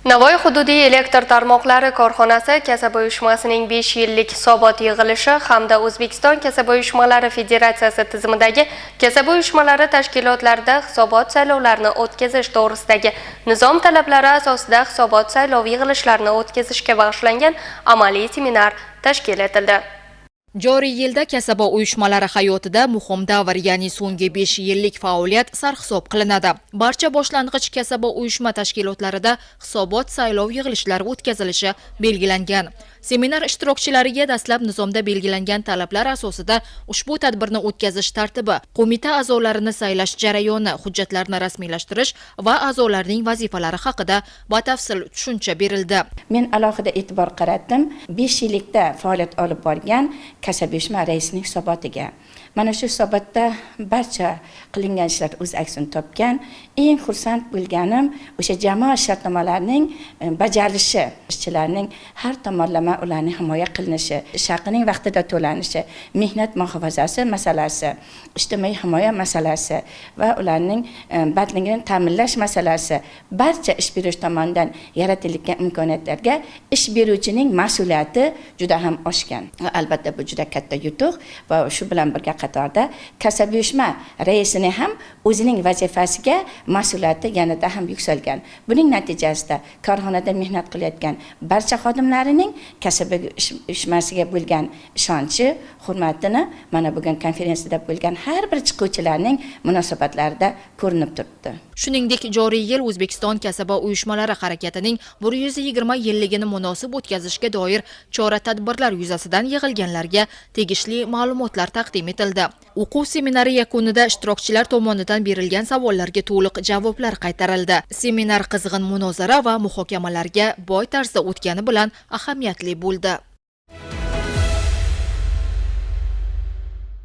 Navoiy hududiy elektr tarmoqlari korxonasi kasaba uyushmasining 5 yillik hisobot yig'ilishi hamda O'zbekiston kasaba uyushmalari federatsiyasi tizimidagi kasaba uyushmalari tashkilotlarida hisobot saylovlarini o'tkazish to'g'risidagi nizom talablari asosida hisobot saylov yig'ilishlarini o'tkazishga bag'ishlangan amaliy seminar tashkil etildi. Joriy yilda kasaba uyushmalari hayotida muhim davr, ya'ni so'nggi 5 yillik faoliyat sarhisob qilinadi. Barcha boshlang'ich kasaba uyushma tashkilotlarida hisobot saylov yig'ilishlari o'tkazilishi belgilangan. Seminar ishtirokchilariga dastlab nizomda belgilangan talablar asosida ushbu tadbirni o'tkazish tartibi, qo'mita a'zolarini saylash jarayoni, hujjatlarni rasmiylashtirish va a'zolarning vazifalari haqida batafsil tushuncha berildi. Men alohida e'tibor qaratdim 5 yillikda faoliyat olib borgan kasaba uyushma raisining hisobotiga. Mana shu hisobotda barcha qilingan ishlar o'z aksini topgan. Eng xursand bo'lganim o'sha jamoat shartnomalarining bajarilishi, ishchilarning har tomonlama ularning himoya qilinishi, ish haqining vaqtida to'lanishi, mehnat muhofazasi masalasi, ijtimoiy himoya masalasi va ularning bandligini ta'minlash masalasi, barcha ish beruvchi tomonidan yaratilgan imkoniyatlarga ish beruvchining mas'uliyati juda ham oshgan. Albatta bu juda katta yutuq va shu bilan birga qatorda kasaba uyushma raisining ham o'zining vazifasiga mas'uliyati yanada ham yuksalgan. Buning natijasida korxonada mehnat qilayotgan barcha xodimlarining kasaba uyushmasiga bo'lgan ishonchi, hurmatini mana bugun konferensiyada bo'lgan har bir chiquvchilarning munosabatlarida ko'rinib turibdi. Shuningdek, joriy yil O'zbekiston kasaba uyushmalari harakatining 120 yilligini munosib o'tkazishga doir chora-tadbirlar yuzasidan yig'ilganlarga tegishli ma'lumotlar taqdim etildi. O'quv seminari yakunida ishtirokchilar tomonidan berilgan savollarga to'liq javoblar qaytarildi. Seminar qizg'in munozara va muhokamalarga boy tarzda o'tgani bilan ahamiyatli bo'ldi.